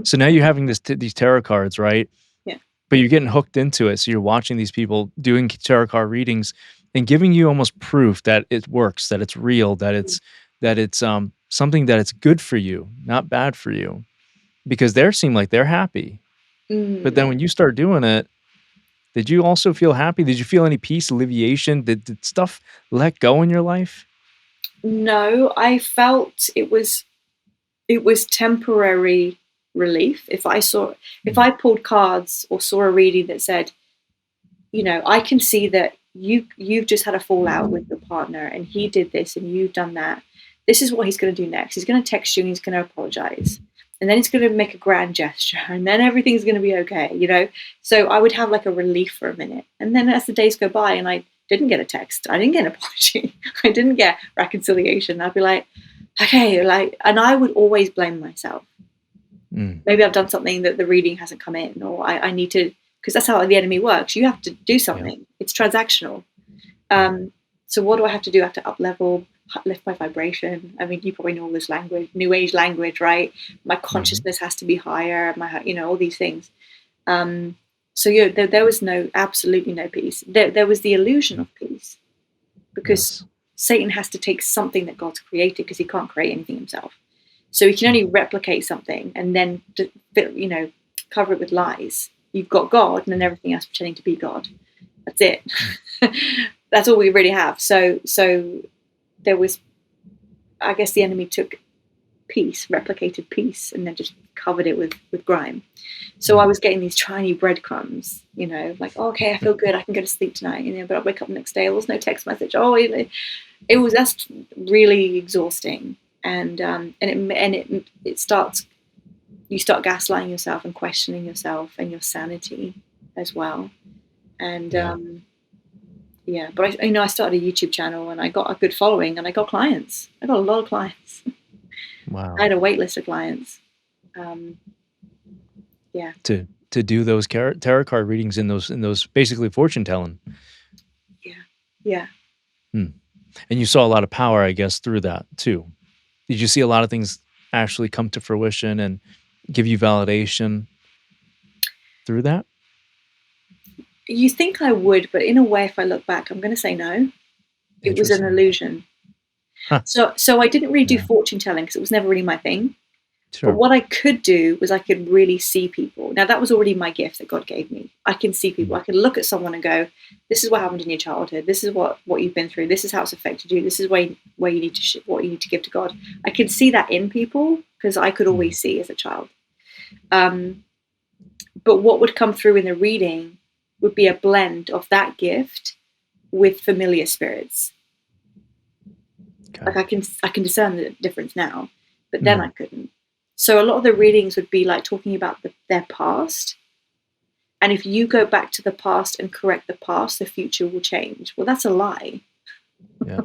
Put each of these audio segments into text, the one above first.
So now you're having these tarot cards, right? Yeah. But you're getting hooked into it. So you're watching these people doing tarot card readings and giving you almost proof that it works, that it's real, that it's something that it's good for you, not bad for you. Because they seem like they're happy. But Mm. then when you start doing it, did you also feel happy? Did you feel any peace, alleviation? Did stuff let go in your life? No, I felt it was temporary relief. If Mm, I pulled cards or saw a reading that said, I can see that you've just had a fallout with your partner and he did this and you've done that. This is what he's going to do next. He's going to text you and he's going to apologize. And then he's going to make a grand gesture and then everything's going to be okay. So I would have like a relief for a minute. And then as the days go by and I didn't get a text, I didn't get an apology, I didn't get reconciliation, I'd be like, okay, and I would always blame myself. mm, Maybe I've done something that the reading hasn't come in, or I need to, because that's how the enemy works. You have to do yeah, something. It's transactional. yeah. So what do I have to do? I have to up level, lift my vibration. I mean, you probably know all this language, new age language, right? My Mhm. consciousness has to be higher. All these things. Um, so there was absolutely no peace. There was the illusion Mm, of peace because yes. Satan has to take something that God's created because he can't create anything himself. So he can Mm, only replicate something and then, cover it with lies. You've got God and then mm, everything else pretending to be God. That's it. mm, That's all we really have. So there was, I guess, the enemy took peace, replicated peace, and then just covered it with grime. So I mm. was getting these tiny breadcrumbs, like, oh, okay, I feel good, I can go to sleep tonight, but I wake up the next day, there was no text message. Oh, that's really exhausting, and it starts. You start gaslighting yourself and questioning yourself and your sanity as well. And Yeah. yeah, but I started a YouTube channel and I got a good following and I got clients. I got a lot of clients. I Wow. had a wait list of clients. Um, yeah, To do those tarot card readings in those basically fortune telling. yeah, yeah. Hmm. And you saw a lot of power, I guess, through that too. Did you see a lot of things actually come to fruition and give you validation through that? You think I would, but in a way, if I look back, I'm going to say no. It was an Interesting. illusion. Huh. So I didn't really do Yeah. fortune telling because it was never really my thing. But Sure. what I could do was I could really see people. Now that was already my gift that God gave me. I can see people. Mm, I can look at someone and go, "This is what happened in your childhood. This is what you've been through. This is how it's affected you. This is where you need to what you need to give to God." I can see that in people because I could mm, always see as a child. Um, but what would come through in the reading would be a blend of that gift with familiar spirits. okay. Like I can discern the difference now, but then I Mm, couldn't. So a lot of the readings would be like talking about their past. And if you go back to the past and correct the past, the future will change. Well, that's a lie. yeah.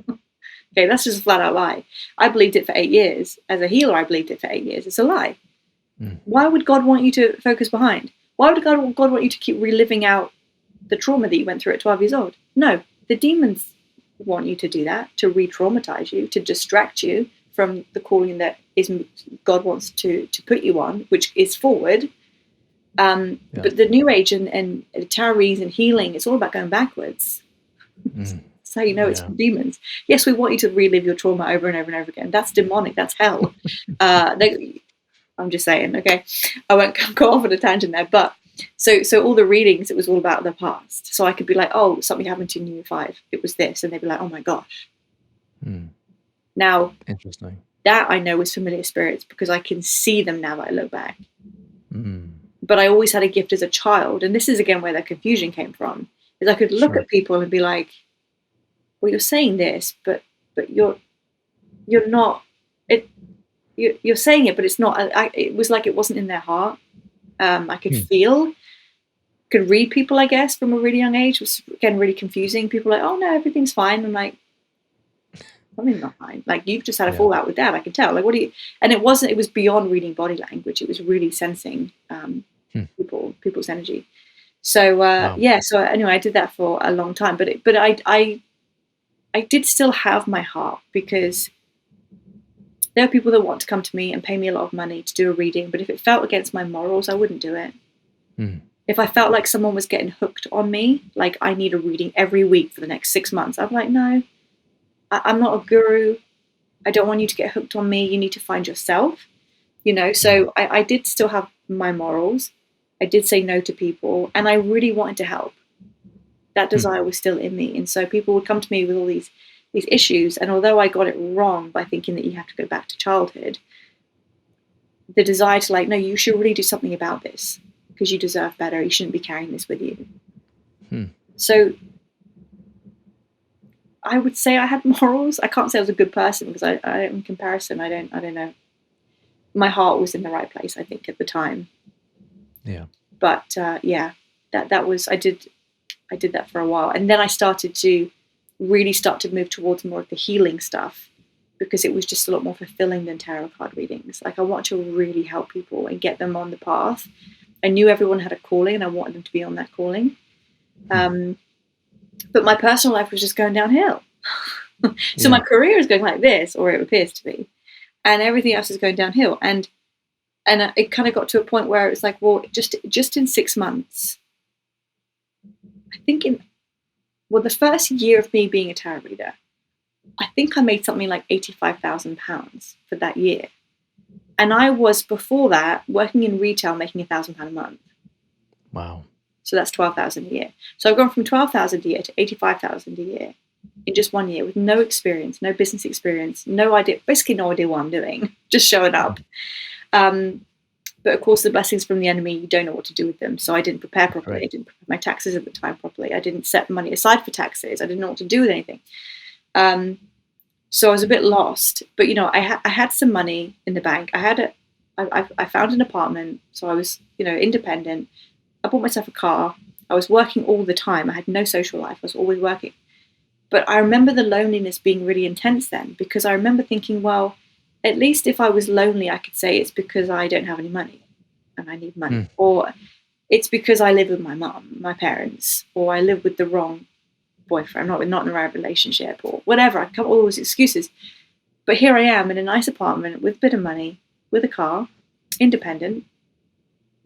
Okay, that's just a flat out lie. I believed it for 8 years. As a healer, I believed it for 8 years. It's a lie. Mm, Why would God want you to focus behind? Why would God want you to keep reliving out the trauma that you went through at 12 years old? No, the demons want you to do that, to re-traumatize you, to distract you from the calling that is God wants to put you on, which is forward. yes. But the new age and tarot readings and healing, it's all about going backwards. Mm, That's how you know it's yeah. from demons. Yes, we want you to relive your trauma over and over and over again. That's demonic. That's hell. I'm just saying. Okay, I won't go off on a tangent there. But so all the readings, it was all about the past. So I could be like, oh, something happened to you in year 5. It was this, and they'd be like, oh my gosh. Mm, Now interesting. that I know is familiar spirits because I can see them now that I look back. Mm, But I always had a gift as a child, and this is again where the confusion came from. Is I could look sure. at people and be like, well, you're saying this, but you're not it. You're saying it, but it's not. It was like it wasn't in their heart. I could Mm, feel, could read people, I guess, from a really young age. It was again really confusing. People were like, oh no, everything's fine. I'm like, something's not fine. Like you've just had a yeah. fallout with dad. I can tell. Like, what do you? And it wasn't. It was beyond reading body language. It was really sensing Mm, people's energy. So wow. yeah. So anyway, I did that for a long time. But I did still have my heart because There are people that want to come to me and pay me a lot of money to do a reading, but if it felt against my morals, I wouldn't do it. Mm. If I felt like someone was getting hooked on me, like I need a reading every week for the next 6 months, I'm like, no, I'm not a guru. I don't want you to get hooked on me. You need to find yourself, Wow. So I did still have my morals. I did say no to people, and I really wanted to help. That Hmm. desire was still in me, and so people would come to me with all these issues, and although I got it wrong by thinking that you have to go back to childhood, the desire to like, no, you should really do something about this because you deserve better. You shouldn't be carrying this with you. Hmm. So I would say I had morals. I can't say I was a good person because in comparison, I don't know. My heart was in the right place, I think, at the time. Yeah. But yeah, that was I did that for a while, and then I started to really start to move towards more of the healing stuff because it was just a lot more fulfilling than tarot card readings. Like I want to really help people and get them on the path. I knew everyone had a calling, and I wanted them to be on that calling. Hmm. Um, but my personal life was just going downhill. So my Yeah. career is going like this, or it appears to be, and everything else is going downhill. And it kind of got to a point where it was like, well, just in 6 months, I think in well, the first year of me being a tarot reader, I think I made something like £85,000 for that year. And I was before that working in retail, making £1,000 a month. Wow. So that's 12,000 a year. So I've gone from 12,000 a year to 85,000 a year in just 1 year with no experience, no business experience, no idea, basically no idea what I'm doing, just showing up. Um, but of course, the blessings from the enemy, you don't know what to do with them. So I didn't prepare properly. I Right. didn't prepare my taxes at the time properly. I didn't set money aside for taxes. I didn't know what to do with anything. Um, so I was a bit lost. But I had some money in the bank. I found an apartment, so I was independent. I bought myself a car. I was working all the time. I had no social life. I was always working. But I remember the loneliness being really intense then because I remember thinking, well, at least if I was lonely, I could say it's because I don't have any money and I need money. Hmm. Or it's because I live with my mum, my parents, or I live with the wrong boyfriend, not in the right relationship, or whatever. I come up with all those excuses. But here I am in a nice apartment with a bit of money, with a car, independent.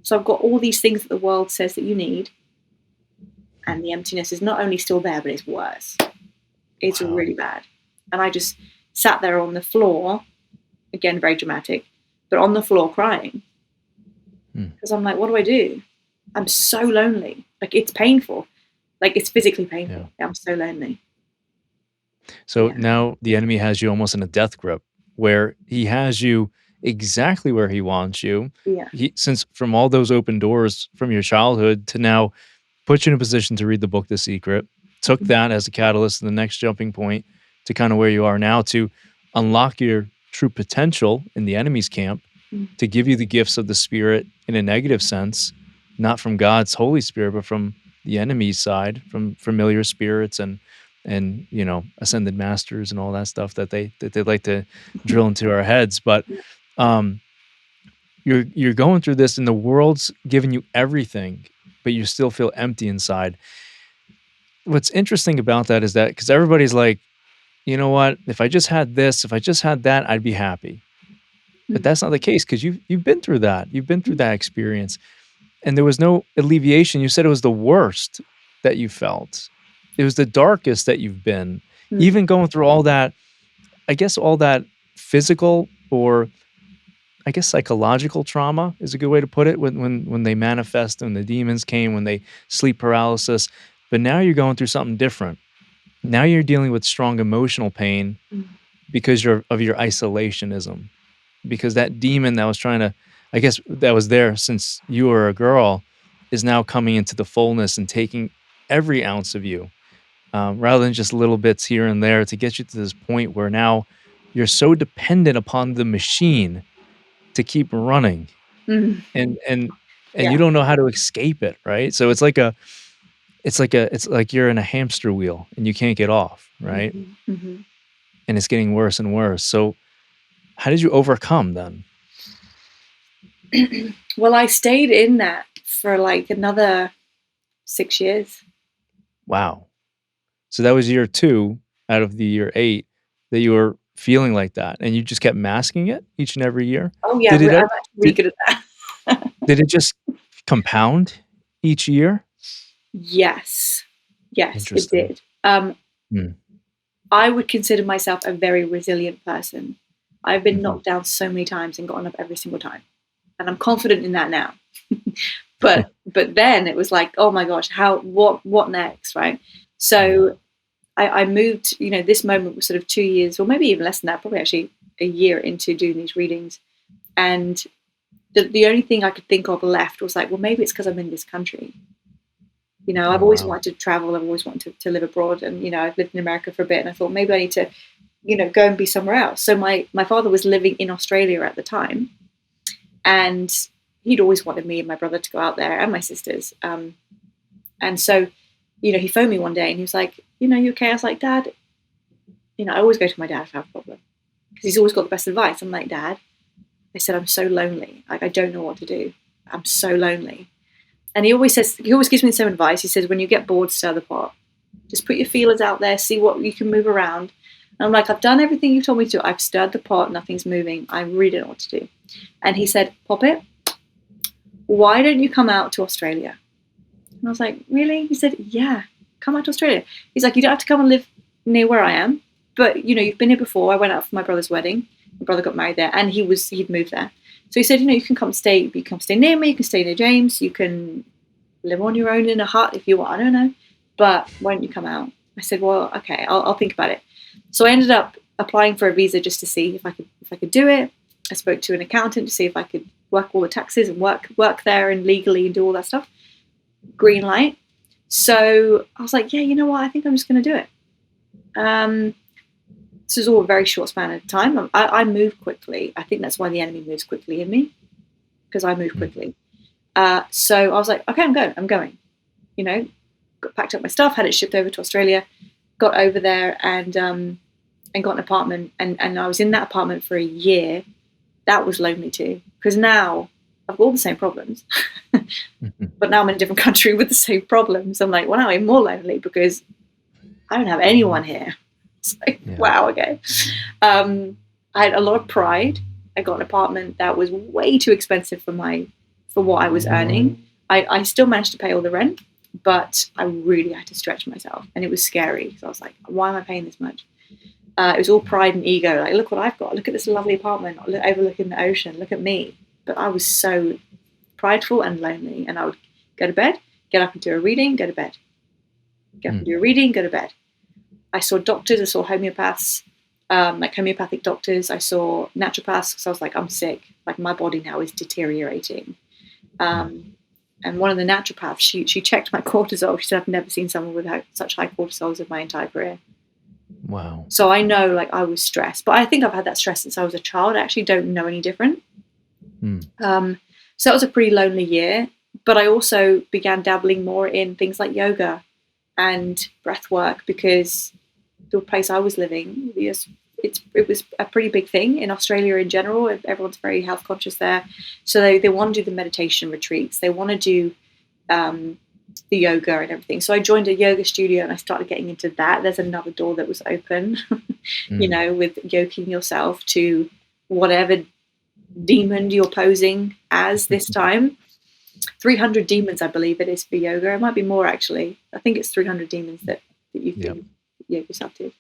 So I've got all these things that the world says that you need, and the emptiness is not only still there, but it's worse. It's Wow. really bad. And I just sat there on the floor, again, very dramatic, but on the floor crying Hmm. because I'm like, what do I do? I'm so lonely. Like, it's painful. Like, it's physically Yeah. painful. I'm so lonely. So Yeah. now the enemy has you almost in a death grip where he has you exactly where he wants you. Yeah. Since from all those open doors from your childhood to now put you in a position to read the book The Secret, took that as a catalyst to the next jumping point to kind of where you are now to unlock your true potential in the enemy's camp, Mm-hmm. to give you the gifts of the spirit in a negative sense, not from God's Holy Spirit, but from the enemy's side, from familiar spirits and ascended masters and all that stuff that they like to drill into our heads. But um you're going through this and the world's giving you everything, but you still feel empty inside. What's interesting about that is that because everybody's like, you know what, if I just had this, if I just had that, I'd be happy. But that's not the case because you've been through that. You've been through that experience. And there was no alleviation. You said it was the worst that you felt. It was the darkest that you've been. Mm-hmm. Even going through all that, I guess all that physical or I guess psychological trauma is a good way to put it when they manifest, when the demons came, when they sleep paralysis. But now you're going through something different. Now you're dealing with strong emotional pain because of your isolationism. Because that demon that was trying to, I guess, that was there since you were a girl is now coming into the fullness and taking every ounce of you, rather than just little bits here and there to get you to this point where now you're so dependent upon the machine to keep running Mm-hmm. and Yeah. you don't know how to escape it, right? So it's like you're in a hamster wheel and you can't get off, right? Mm-hmm. Mm-hmm. And it's getting worse and worse. So how did you overcome then? Well, I stayed in that for like another 6 years. Wow. So that was year 2 out of the year 8 that you were feeling like that, and you just kept masking it each and every year? Oh yeah, Did it I'm ev actually really did good at that. did it just compound each year? Yes, yes, it Interesting. did. Mm, I would consider myself a very resilient person. I've been mhm. knocked down so many times and gotten up every single time, and I'm confident in that now. But then it was like, oh my gosh, how what next, right? Yeah. So I moved. This moment was sort of 2 years, or maybe even less than that, probably actually a year into doing these readings, and the only thing I could think of left was like, well, maybe it's because I'm in this country. I've Oh, always wow. wanted to travel. I've always wanted to live abroad, and I've lived in America for a bit, and I thought maybe I need to, go and be somewhere else. So my father was living in Australia at the time, and he'd always wanted me and my brother to go out there and my sisters. And so, he phoned me one day and he was like, you okay? I was like, Dad, I always go to my dad if I have a problem because he's always got the best advice. I'm like, Dad, I said, I'm so lonely. Like, I don't know what to do. I'm so lonely. And he always gives me the same advice. He says, when you get bored, stir the pot. Just put your feelers out there, see what you can move around. And I'm like, I've done everything you've told me to. I've stirred the pot, nothing's moving. I really don't know what to do. And he said, Poppet, why don't you come out to Australia? And I was like, really? He said, yeah, come out to Australia. He's like, you don't have to come and live near where I am, but you've been here before. I went out for my brother's wedding. My brother got married there, and he'd moved there. So he said, you can come stay. You can come stay near me. You can stay near James. You can live on your own in a hut if you want. I don't know, but why don't you come out? I said, well, okay, I'll think about it. So I ended up applying for a visa just to see if I could do it. I spoke to an accountant to see if I could work all the taxes and work there and legally and do all that stuff. Green light. So I was like, yeah, you know what? I think I'm just going to do it. This is all a very short span of time. I move quickly. I think that's why the enemy moves quickly in me, because I move Mm, quickly. So I was like, okay, I'm going. Packed up my stuff, had it shipped over to Australia, got over there and got an apartment. And I was in that apartment for a year. That was lonely too, because now I've got all the same problems, mhm. but now I'm in a different country with the same problems. I'm like, well, now I'm more lonely because I don't have anyone here. It's like, Yeah. wow, okay. I had a lot of pride. I got an apartment that was way too expensive for what I was earning. I still managed to pay all the rent, but I really had to stretch myself, and it was scary. So I was like, why am I paying this much? It was all pride and ego. Like, look what I've got. Look at this lovely apartment overlooking the ocean. Look at me. But I was so prideful and lonely. And I would go to bed, get up and do a reading, go to bed. Get up and Mm, do a reading, go to bed. I saw doctors. I saw homeopaths, like homeopathic doctors. I saw naturopaths because I was like, I'm sick. Like, my body now is deteriorating. mm. And one of the naturopaths, she checked my cortisol. She said, I've never seen someone with such high cortisols in my entire career. Wow. So I know, like, I was stressed, but I think I've had that stress since I was a child. I actually don't know any different. Mm, So that was a pretty lonely year, but I also began dabbling more in things like yoga and breath work because the place I was living, it was a pretty big thing in Australia in general. Everyone's very health conscious there. So they want to do the meditation retreats. They want to do the yoga and everything. So I joined a yoga studio and I started getting into that. There's another door that was open, mm. with yoking yourself to whatever demon you're posing as this time. 300 demons, I believe it is for yoga. It might be more actually. I think it's 300 demons that you Yep. can yoke yourself to.